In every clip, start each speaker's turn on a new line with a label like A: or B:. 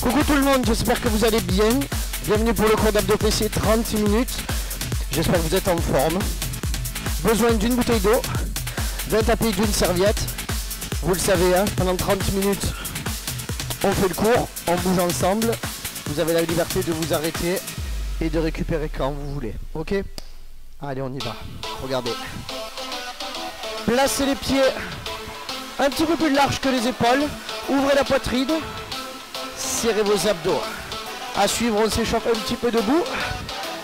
A: Coucou tout le monde, j'espère que vous allez bien. Bienvenue pour le cours d'abdos PC 30 minutes. J'espère que vous êtes en forme. Besoin d'une bouteille d'eau, d'un tapis, d'une serviette. Vous le savez, hein, pendant 30 minutes, on fait le cours, on bouge ensemble. Vous avez la liberté de vous arrêter et de récupérer quand vous voulez. Ok? Allez, on y va. Regardez. Placez les pieds un petit peu plus large que les épaules. Ouvrez la poitrine. Serrez vos abdos. À suivre, on s'échauffe un petit peu debout.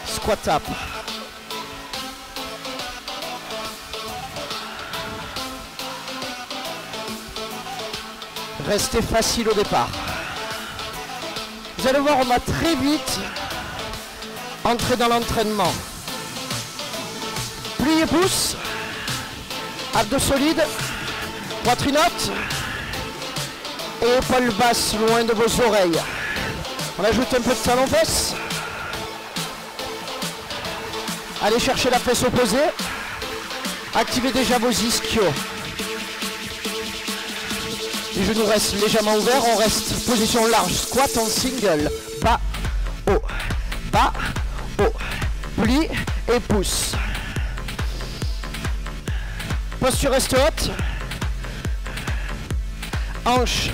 A: Squat tap. Restez facile au départ. Vous allez voir, on va très vite entrer dans l'entraînement. Pliez pouce. Abdos solides. Poitrine haute. Et épaules basses loin de vos oreilles. On ajoute un peu de talon fesse. Allez chercher la fesse opposée. Activez déjà vos ischios. Les genoux restent légèrement ouverts. On reste position large. Squat en single. Bas, haut. Bas, haut. Plie et pousse. Posture reste haute. Hanches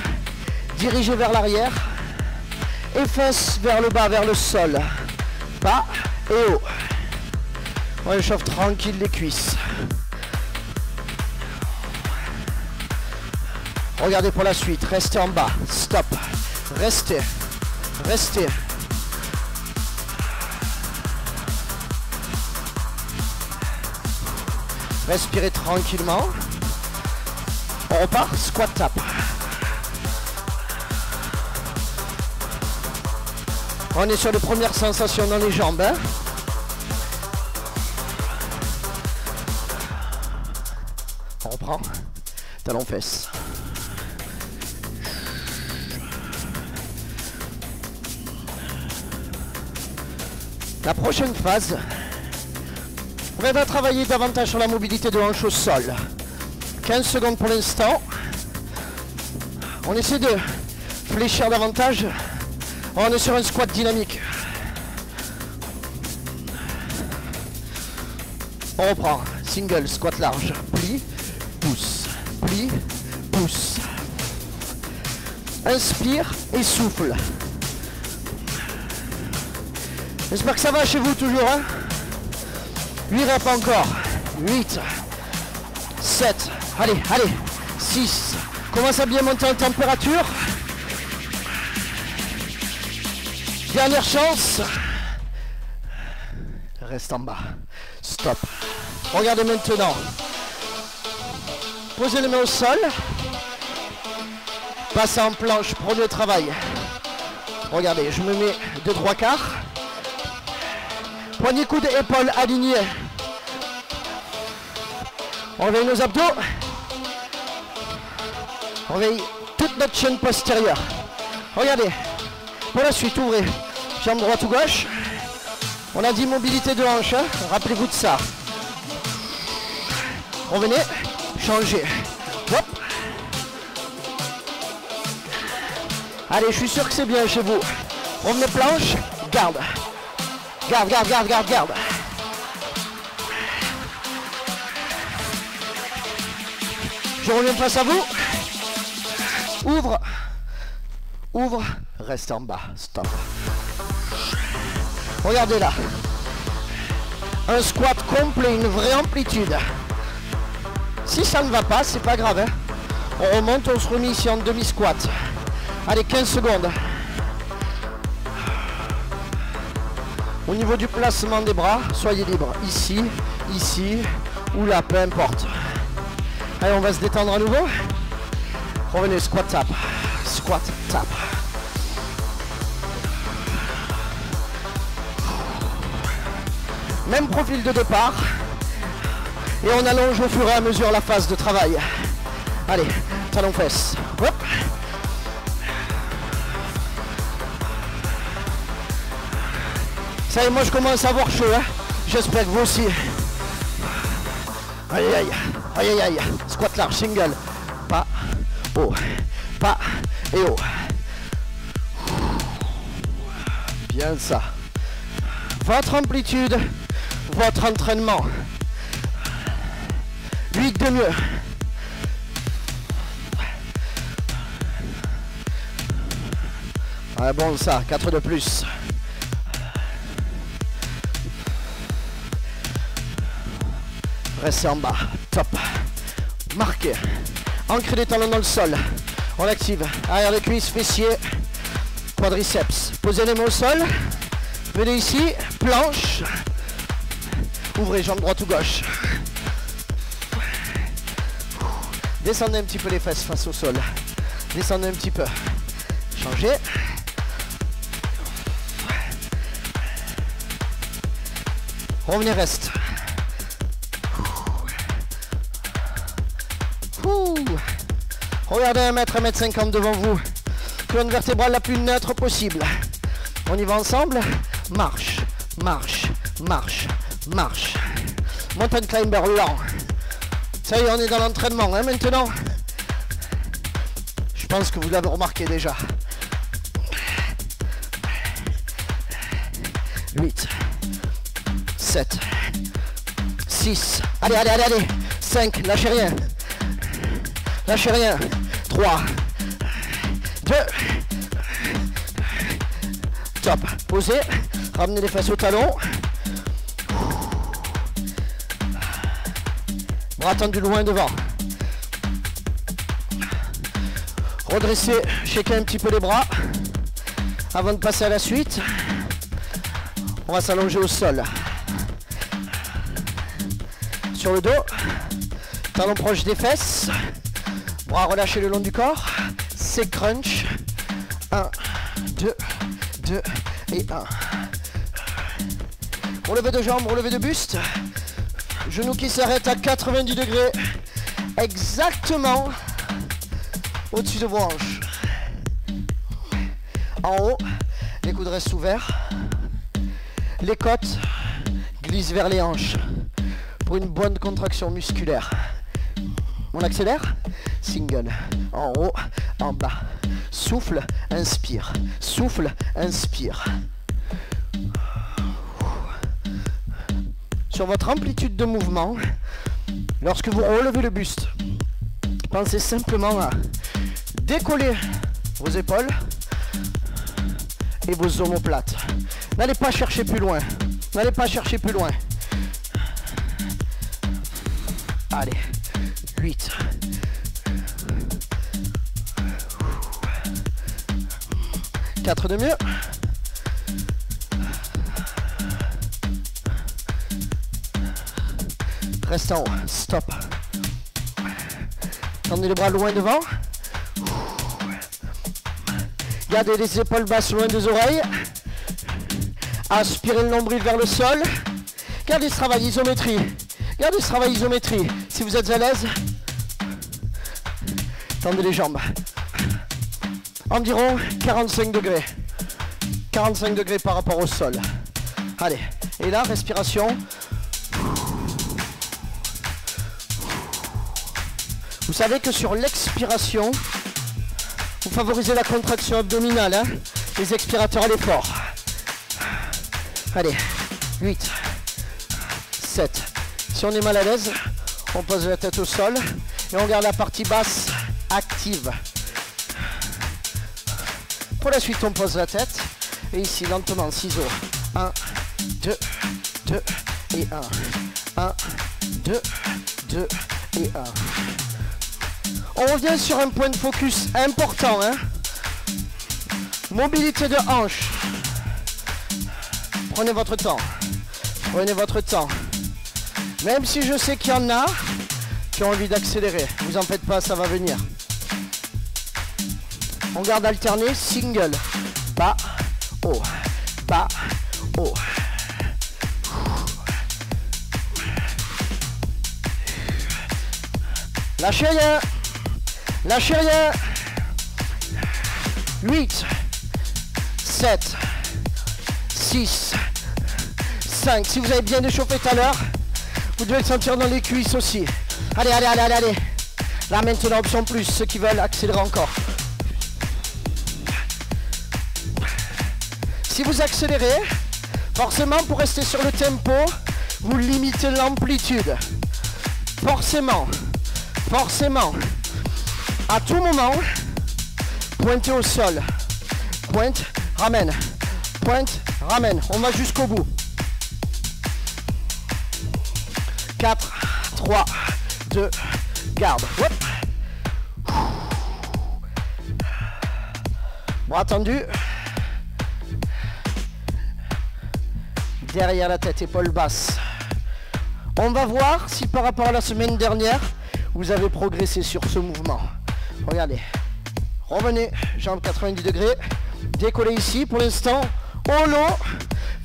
A: dirigées vers l'arrière. Et fesses vers le bas, vers le sol. Bas et haut. On échauffe tranquille les cuisses. Regardez pour la suite. Restez en bas. Stop. Restez. Restez. Respirez tranquillement. On repart. Squat tap. On est sur les premières sensations dans les jambes. Hein. On reprend. Talon fesse. La prochaine phase, on va travailler davantage sur la mobilité de hanche au sol. 15 secondes pour l'instant. On essaie de fléchir davantage. On est sur un squat dynamique. On reprend. Single, squat large. Plie, pousse. Plie, pousse. Inspire et souffle. J'espère que ça va chez vous toujours. Hein, 8 reps encore. 8. 7. Allez, allez. 6. Commence à bien monter en température. Dernière chance. Reste en bas. Stop. Regardez maintenant. Posez les mains au sol. Passez en planche. Prenez le travail. Regardez, je me mets de 3/4. Poignets, coudes, épaules alignées. On réveille nos abdos. On réveille toute notre chaîne postérieure. Regardez. Pour la suite, ouvrez. Jambe droite ou gauche. On a dit mobilité de hanche. Hein. Rappelez-vous de ça. Revenez. Changez. Hop. Allez, je suis sûr que c'est bien chez vous. Revenez planche. Garde. Garde, garde, garde, garde, garde. Je reviens face à vous. Ouvre. Ouvre. Reste en bas. Stop. Regardez là. Un squat complet, une vraie amplitude. Si ça ne va pas, c'est pas grave. Hein. On remonte, on se remet ici en demi-squat. Allez, 15 secondes. Au niveau du placement des bras, soyez libre. Ici, ici, ou là, peu importe. Allez, on va se détendre à nouveau. Revenez, squat tap. Squat tap. Même profil de départ. Et on allonge au fur et à mesure la phase de travail. Allez, talon fesse. Hop. Ça y est, moi je commence à avoir chaud. Hein. J'espère que vous aussi. Aïe aïe. Aïe aïe aïe. Squat large, single. Pas, haut. Pas et haut. Bien ça. Votre amplitude, votre entraînement. 8 de mieux. Ah bon ça, 4 de plus. Restez en bas, top. Marquez. Ancrez les talons dans le sol. On active. Arrière de cuisse, fessiers, quadriceps. Posez les mains au sol. Venez ici, planche. Ouvrez jambe droite ou gauche. Descendez un petit peu les fesses face au sol. Descendez un petit peu. Changez. Revenez, reste. Regardez 1 mètre, 1m50 devant vous. Colonne vertébrale la plus neutre possible. On y va ensemble. Marche, marche, marche, marche. Mountain climber lent. Ça y est, on est dans l'entraînement hein, maintenant. Je pense que vous l'avez remarqué déjà. 8, 7, 6. Allez, allez, allez, allez. 5, lâchez rien. Lâchez rien. 3, 2. Top. Posez. Ramenez les fesses au talon. Bras tendus loin devant. Redressez, shaker un petit peu les bras. Avant de passer à la suite, on va s'allonger au sol. Sur le dos. Talons proches des fesses. Bras relâchés le long du corps. C'est crunch. 1, 2, 2 et 1. Relevé de jambes, relevé de buste. Genou qui s'arrête à 90 degrés. Exactement au-dessus de vos hanches. En haut, les coudes restent ouverts. Les côtes glissent vers les hanches pour une bonne contraction musculaire. On accélère. Single. En haut, en bas. Souffle, inspire. Souffle, inspire. Sur votre amplitude de mouvement, lorsque vous relevez le buste, pensez simplement à décoller vos épaules et vos omoplates. N'allez pas chercher plus loin. N'allez pas chercher plus loin. Allez. 8. 4 de mieux. Reste en haut. Stop. Tendez les bras loin devant. Gardez les épaules basses loin des oreilles. Aspirez le nombril vers le sol. Gardez ce travail isométrie. Gardez ce travail isométrie. Si vous êtes à l'aise, tendez les jambes. Environ 45 degrés. 45 degrés par rapport au sol. Allez. Et là, respiration. Vous savez que sur l'expiration, vous favorisez la contraction abdominale. Hein, les expirateurs à l'effort. Allez. 8. 7. Si on est mal à l'aise, on pose la tête au sol et on garde la partie basse active. Pour la suite, on pose la tête et ici, lentement, ciseaux. 1, 2, 2 et 1. 1, 2, 2 et 1. On revient sur un point de focus important. Hein, mobilité de hanche. Prenez votre temps. Prenez votre temps. Même si je sais qu'il y en a qui ont envie d'accélérer. Vous en faites pas, ça va venir. On garde alterné, single. Bas, haut. Bas, haut. Lâchez rien. Lâchez rien. 8, 7, 6, 5. Si vous avez bien échauffé tout à l'heure, vous devez le sentir dans les cuisses aussi. Allez, allez, allez, allez, allez. Là maintenant, option plus, ceux qui veulent accélérer encore. Si vous accélérez, forcément pour rester sur le tempo, vous limitez l'amplitude. Forcément, forcément. À tout moment, pointez au sol. Pointe, ramène. Pointe, ramène. On va jusqu'au bout. 4, 3, 2, garde. Hop. Bras tendu. Derrière la tête, épaule basse. On va voir si par rapport à la semaine dernière, vous avez progressé sur ce mouvement. Regardez. Revenez, jambes 90 degrés. Décollez ici. Pour l'instant, holo,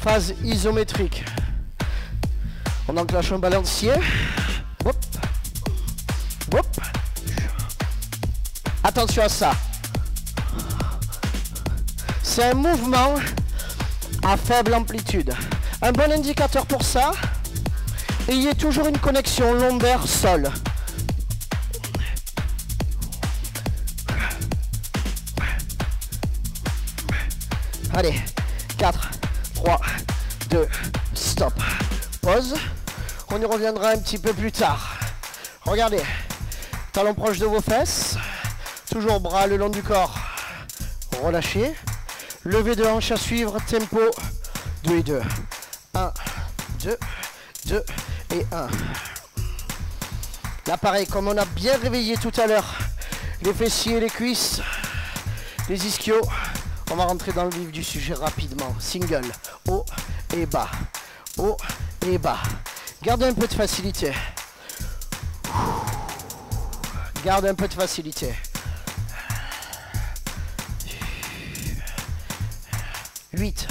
A: phase isométrique. On enclenche un balancier. Hop. Hop. Attention à ça. C'est un mouvement à faible amplitude. Un bon indicateur pour ça, ayez toujours une connexion lombaire-sol. Allez, 4, 3, 2, stop. Pause. On y reviendra un petit peu plus tard. Regardez, talons proches de vos fesses. Toujours bras le long du corps. Relâchez. Levée de hanche à suivre, tempo 2 et 2. 1, 2, 2 et 1. Là pareil, comme on a bien réveillé tout à l'heure, les fessiers, les cuisses, les ischios, on va rentrer dans le vif du sujet rapidement. Single, haut et bas, haut et bas. Gardez un peu de facilité. Gardez un peu de facilité. 8,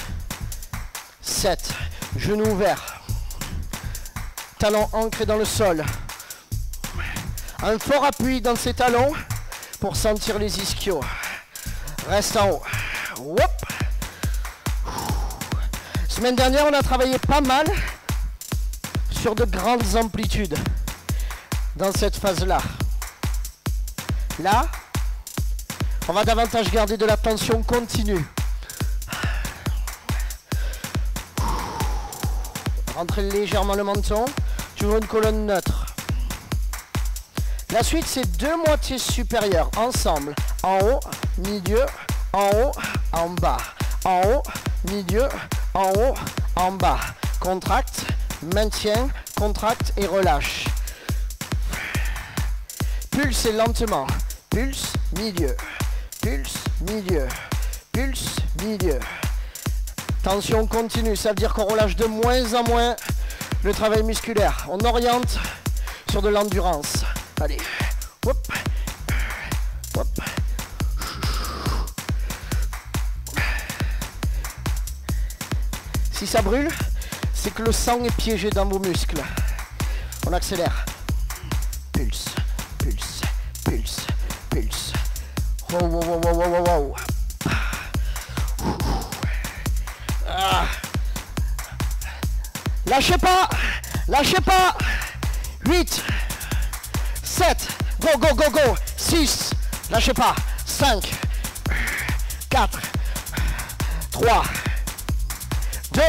A: 7, genoux ouverts, talons ancrés dans le sol. Un fort appui dans ces talons pour sentir les ischios. Reste en haut. Hop. Semaine dernière, on a travaillé pas mal sur de grandes amplitudes dans cette phase-là. Là, on va davantage garder de la tension continue. Rentrez légèrement le menton, toujours une colonne neutre. La suite, c'est deux moitiés supérieures, ensemble. En haut, milieu, en haut, en bas. En haut, milieu, en haut, en bas. Contracte, maintien, contracte et relâche. Pulsez lentement. Pulse, milieu. Pulse, milieu. Pulse, milieu. Tension continue, ça veut dire qu'on relâche de moins en moins le travail musculaire. On oriente sur de l'endurance. Allez, hop, hop. Si ça brûle, c'est que le sang est piégé dans vos muscles. On accélère. Pulse, pulse, pulse, pulse. Wow, wow, wow, wow, wow, wow. Lâchez pas, lâchez pas. 8, 7, go, go, go, go. 6, lâchez pas. 5, 4, 3, 2,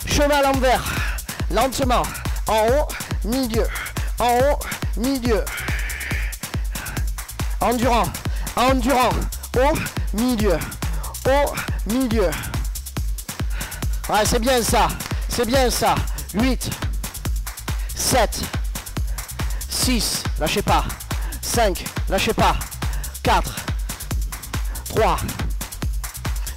A: chemin à l'envers. Lentement, en haut, milieu, en haut, milieu. Endurant, endurant, haut, milieu, haut, milieu. Ouais, c'est bien ça. C'est bien ça. 8, 7, 6, lâchez pas. 5, lâchez pas. 4, 3,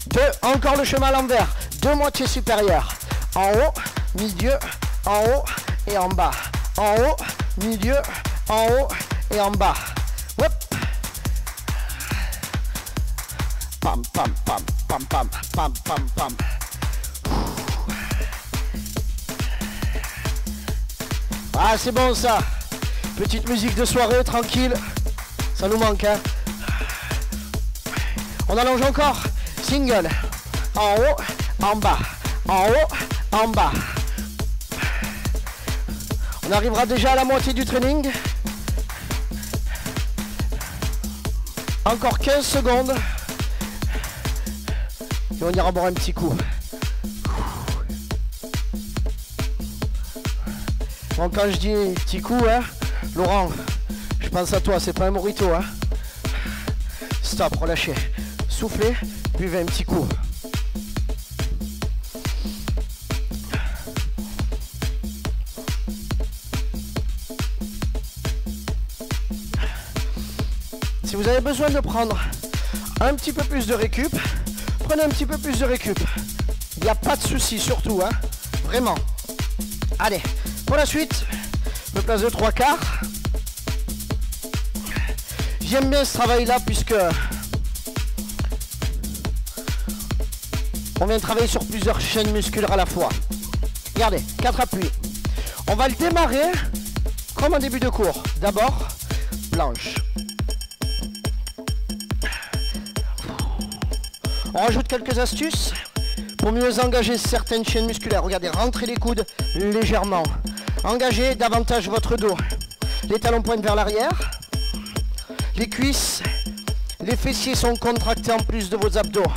A: 2, encore le chemin à l'envers. Deux moitiés supérieures. En haut, milieu, en haut et en bas. En haut, milieu, en haut et en bas. Hop. Pam, pam, pam, pam, pam, pam, pam, pam. Ah, c'est bon ça. Petite musique de soirée, tranquille. Ça nous manque, hein. On allonge encore. Single. En haut, en bas. En haut, en bas. On arrivera déjà à la moitié du training. Encore 15 secondes. Et on ira boire un petit coup. Bon, quand je dis petit coup, hein, Laurent, je pense à toi, c'est pas un mojito. Hein. Stop, relâchez. Soufflez, buvez un petit coup. Si vous avez besoin de prendre un petit peu plus de récup, prenez un petit peu plus de récup. Il n'y a pas de souci, surtout, hein. Vraiment. Allez, pour la suite, je me place de 3/4. J'aime bien ce travail-là puisque on vient de travailler sur plusieurs chaînes musculaires à la fois. Regardez, 4 appuis. On va le démarrer comme en début de cours. D'abord, planche. On rajoute quelques astuces pour mieux engager certaines chaînes musculaires. Regardez, rentrez les coudes légèrement. Engagez davantage votre dos. Les talons pointent vers l'arrière. Les cuisses, les fessiers sont contractés en plus de vos abdos.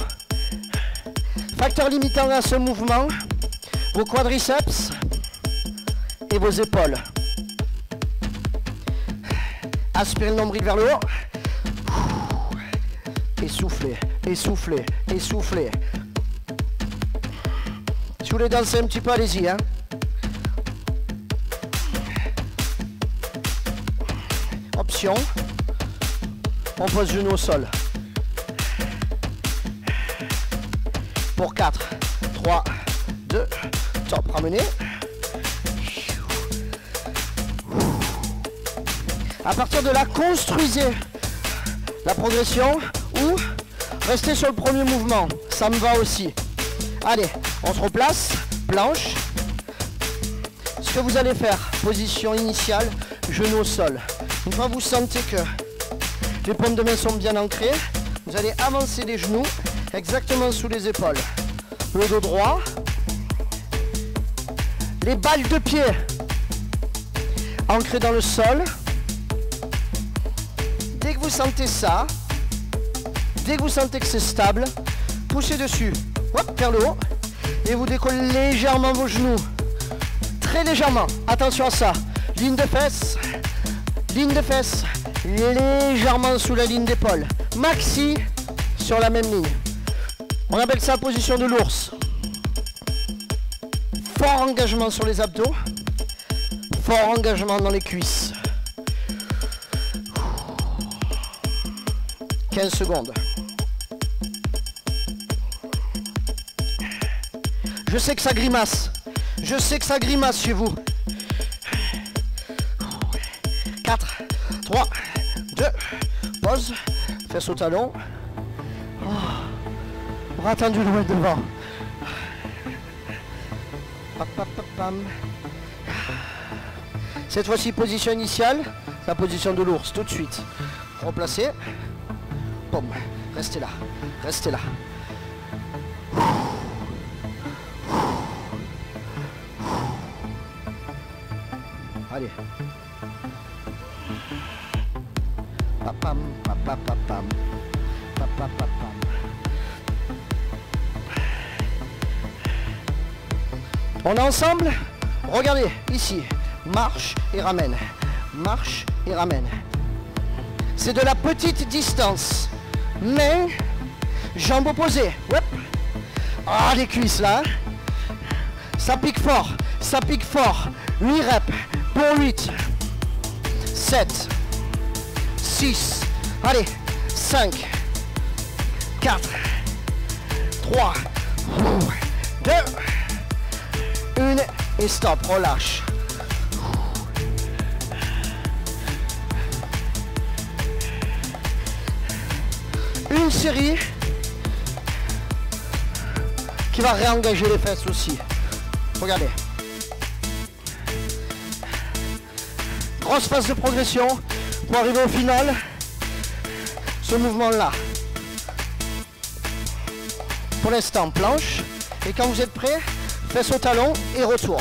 A: Facteur limitant à ce mouvement, vos quadriceps et vos épaules. Aspirez le nombril vers le haut. Essoufflez, essoufflez, essoufflez. Si vous voulez danser un petit peu, allez-y. Hein. Option. On pose genou au sol. Pour 4, 3, 2, top, ramenez. À partir de là, construisez la progression ou restez sur le premier mouvement. Ça me va aussi. Allez, on se replace, planche. Ce que vous allez faire, position initiale, genou au sol. Une fois que vous sentez que les paumes de main sont bien ancrées, vous allez avancer les genoux exactement sous les épaules. Le dos droit. Les balles de pied ancrées dans le sol. Dès que vous sentez ça, dès que vous sentez que c'est stable, poussez dessus, hop, vers le haut, et vous décollez légèrement vos genoux. Très légèrement, attention à ça. Ligne de fesses, légèrement sous la ligne d'épaule. Maxi sur la même ligne. On appelle ça position de l'ours. Fort engagement sur les abdos, fort engagement dans les cuisses. 15 secondes. Je sais que ça grimace. Je sais que ça grimace chez vous. 4, 3, 2, pause, fesses au talon. Bras tendus loin devant. Cette fois-ci, position initiale, la position de l'ours, tout de suite. Replacez. Boum. Restez là. Restez là. Allez. Papam, papapapam. Papapapam. On est ensemble. Regardez, ici. Marche et ramène. Marche et ramène. C'est de la petite distance. Main, jambes opposées. Hop. Ah, les cuisses là. Hein. Ça pique fort. Ça pique fort. 8 reps. Pour 8. 7. 6. Allez. 5. 4. 3. 2. 1. Et stop. Relâche. Une série qui va réengager les fesses aussi. Regardez. Grosse phase de progression pour arriver au final. Ce mouvement-là. Pour l'instant, planche. Et quand vous êtes prêts, fesses au talon et retour.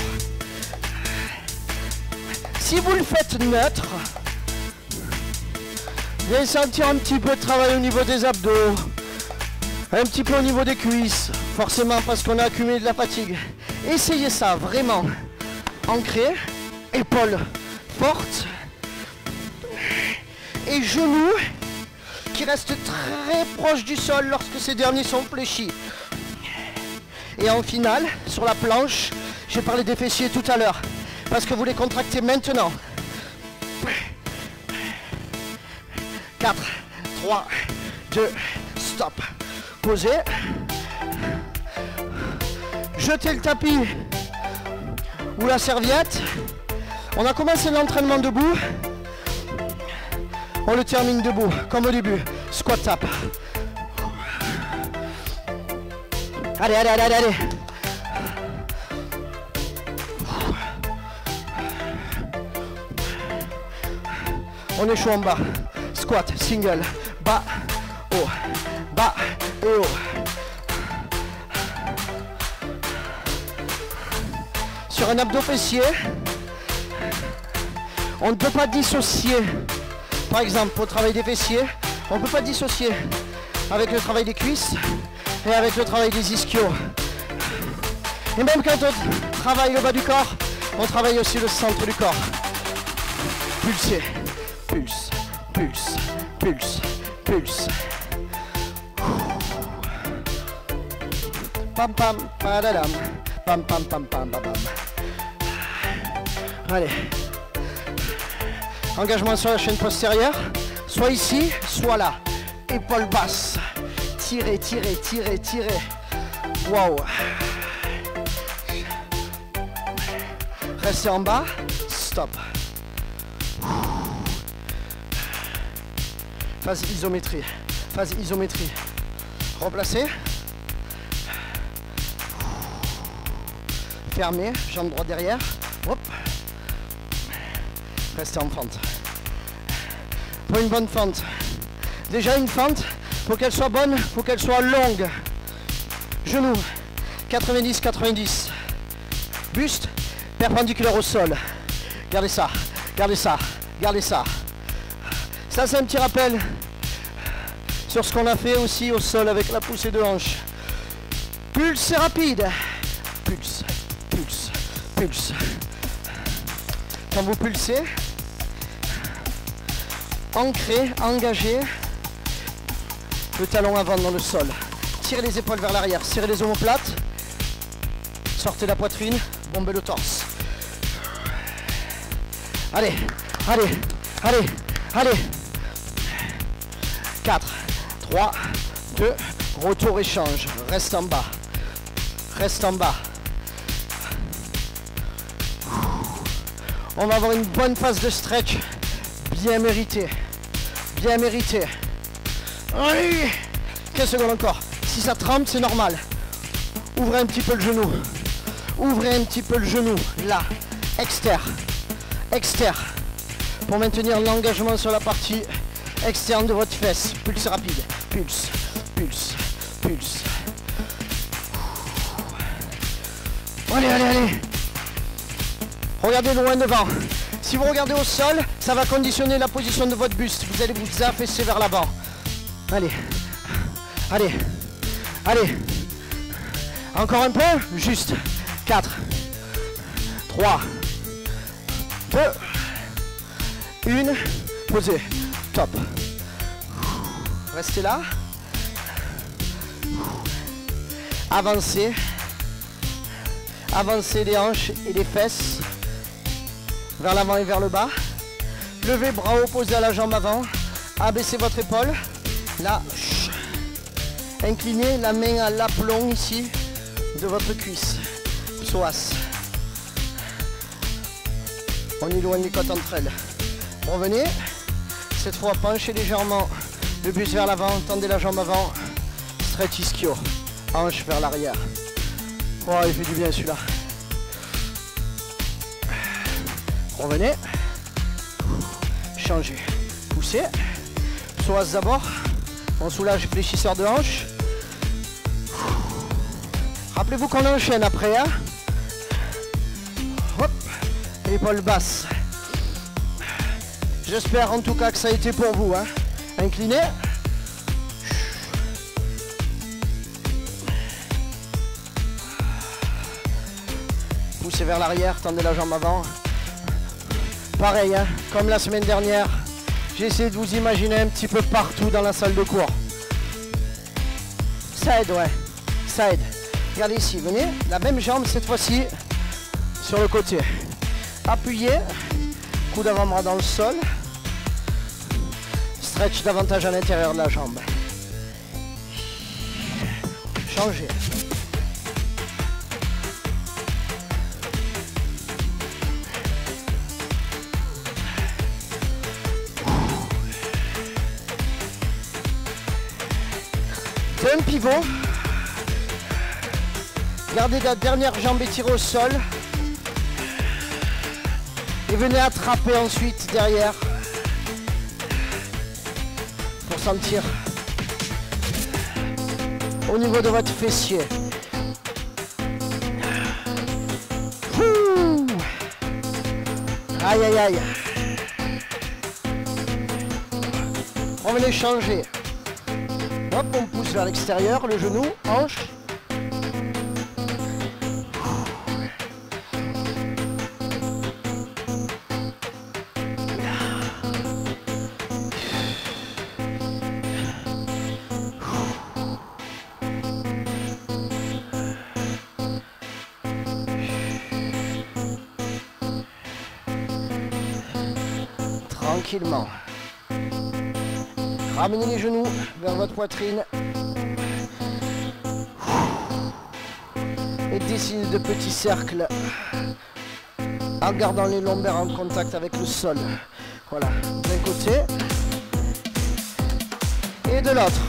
A: Si vous le faites neutre, vous allez sentir un petit peu de travail au niveau des abdos, un petit peu au niveau des cuisses, forcément parce qu'on a accumulé de la fatigue. Essayez ça, vraiment. Ancré, épaules fortes et genoux qui restent très proches du sol lorsque ces derniers sont fléchis. Et en finale, sur la planche, j'ai parlé des fessiers tout à l'heure, parce que vous les contractez maintenant. 4, 3, 2, stop. Posez. Jetez le tapis ou la serviette. On a commencé l'entraînement debout. On le termine debout, comme au début. Squat tap. Allez, allez, allez, allez, allez. On est chaud en bas. Squat, single, bas, haut, bas et haut. Sur un abdos fessier, on ne peut pas dissocier. Par exemple, au travail des fessiers, on ne peut pas dissocier avec le travail des cuisses et avec le travail des ischios. Et même quand on travaille le bas du corps, on travaille aussi le centre du corps. Pulser, pulse, pulse, pulse, pulse. Pam pam, padadam, pam pam pam pam pam pam. Allez. Engagement sur la chaîne postérieure, soit ici, soit là. Épaules basses. Tirez, tirez, tirez, tirez. Waouh. Restez en bas. Stop. Phase isométrie. Phase isométrie. Replacez. Fermez. Jambe droite derrière. Hop. Restez en fente. Pour une bonne fente. Déjà une fente, pour qu'elle soit bonne, faut qu'elle soit longue. Genoux, 90-90. Buste, perpendiculaire au sol. Gardez ça, gardez ça, gardez ça. Ça c'est un petit rappel sur ce qu'on a fait aussi au sol avec la poussée de hanche. Pulse rapide. Pulse, pulse, pulse. Quand vous pulsez, ancrez, engagez le talon avant dans le sol. Tirez les épaules vers l'arrière, serrez les omoplates, sortez la poitrine, bombez le torse. Allez, allez, allez, allez. 4, 3, 2, retour échange, reste en bas, reste en bas. On va avoir une bonne phase de stretch, bien méritée, bien méritée. Allez, 15 secondes encore. Si ça trempe, c'est normal. Ouvrez un petit peu le genou. Ouvrez un petit peu le genou, là, externe, externe, pour maintenir l'engagement sur la partie externe de votre fesse. Pulse rapide, pulse, pulse, pulse. Allez, allez, allez. Regardez loin devant. Si vous regardez au sol, ça va conditionner la position de votre buste. Vous allez vous affaisser vers l'avant. Allez, allez, allez. Encore un peu, juste. 4, 3, 2, 1. Posez. Top. Restez là. Avancez. Avancez les hanches et les fesses vers l'avant et vers le bas. Levez bras opposés à la jambe avant. Abaissez votre épaule. Là. Inclinez la main à l'aplomb ici de votre cuisse. Psoas. On éloigne les côtes entre elles. Revenez. Cette fois, penchez légèrement le buste vers l'avant. Tendez la jambe avant. Stretch ischio. Hanche vers l'arrière. Oh, il fait du bien celui-là. Revenez. Changez. Poussez. Psoas d'abord. On soulage fléchisseur de hanche. Rappelez-vous qu'on enchaîne après. Hein. Hop. Épaule basse. J'espère en tout cas que ça a été pour vous. Hein. Inclinez. Poussez vers l'arrière, tendez la jambe avant. Pareil, hein, comme la semaine dernière, j'ai essayé de vous imaginer un petit peu partout dans la salle de cours. Ça aide, ouais, ça aide. Regardez ici, venez, la même jambe cette fois-ci sur le côté. Appuyez, coude avant-bras dans le sol. Stretch davantage à l'intérieur de la jambe. Changez. Fais un pivot. Gardez la dernière jambe étirée au sol. Et venez attraper ensuite derrière. Pour sentir au niveau de votre fessier. Ouh. Aïe aïe aïe. Revenez changer. Hop, on pousse vers l'extérieur, le genou, hanche. Tranquillement. Ramenez les genoux vers votre poitrine. Et dessinez de petits cercles en gardant les lombaires en contact avec le sol. Voilà, d'un côté et de l'autre.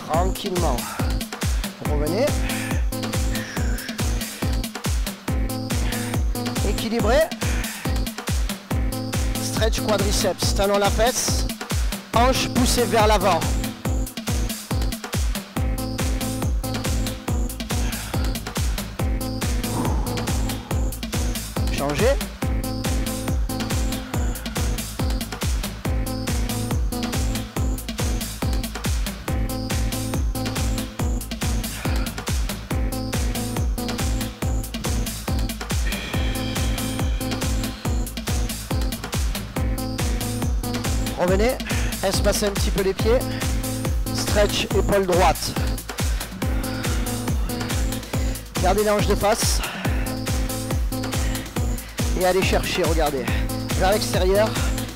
A: Tranquillement. Revenez. Équilibré. Stretch quadriceps, talon la fesse, hanche poussée vers l'avant. Changez. Revenez, espacez un petit peu les pieds, stretch épaule droite. Gardez les hanches de face et allez chercher, regardez, vers l'extérieur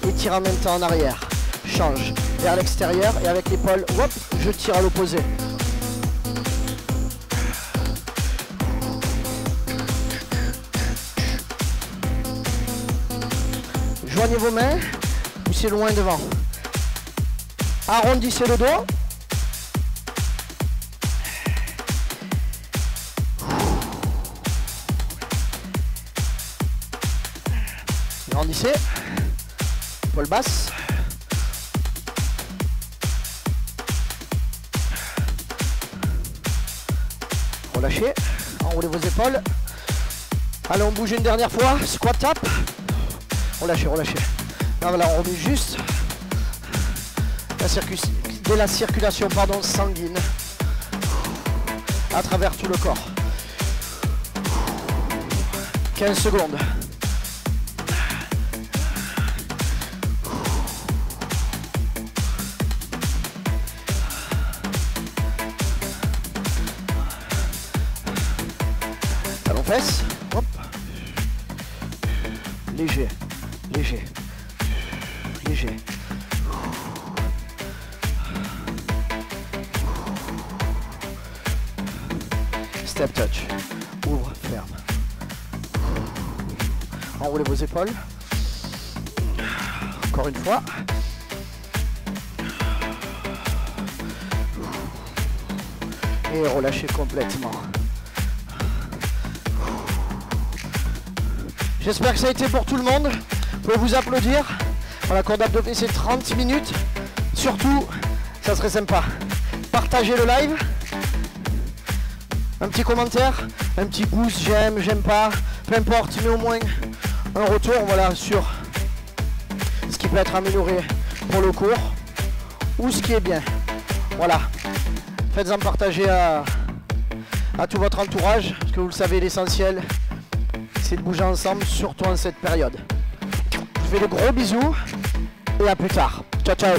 A: et tire en même temps en arrière. Change vers l'extérieur et avec l'épaule, hop, je tire à l'opposé. Joignez vos mains. Poussez loin devant. Arrondissez le dos. Grandissez. Épaule basse. Relâchez. Enroulez vos épaules. Allez, on bouge une dernière fois. Squat tap. Relâchez, relâchez. Là, voilà, on remet juste la circulation sanguine à travers tout le corps. 15 secondes. Talon fesse. Hop. Léger, léger. Léger. Step touch. Ouvre, ferme. Enroulez vos épaules. Encore une fois. Et relâchez complètement. J'espère que ça a été pour tout le monde. Vous pouvez vous applaudir. Voilà, cours d'abdos, c'est 30 minutes. Surtout, ça serait sympa. Partagez le live. Un petit commentaire, un petit pouce, j'aime, j'aime pas, peu importe, mais au moins un retour, voilà, sur ce qui peut être amélioré pour le cours ou ce qui est bien. Voilà. Faites-en partager à à tout votre entourage, parce que vous le savez, l'essentiel, c'est de bouger ensemble, surtout en cette période. Je vous fais de gros bisous et à plus tard. Ciao, ciao.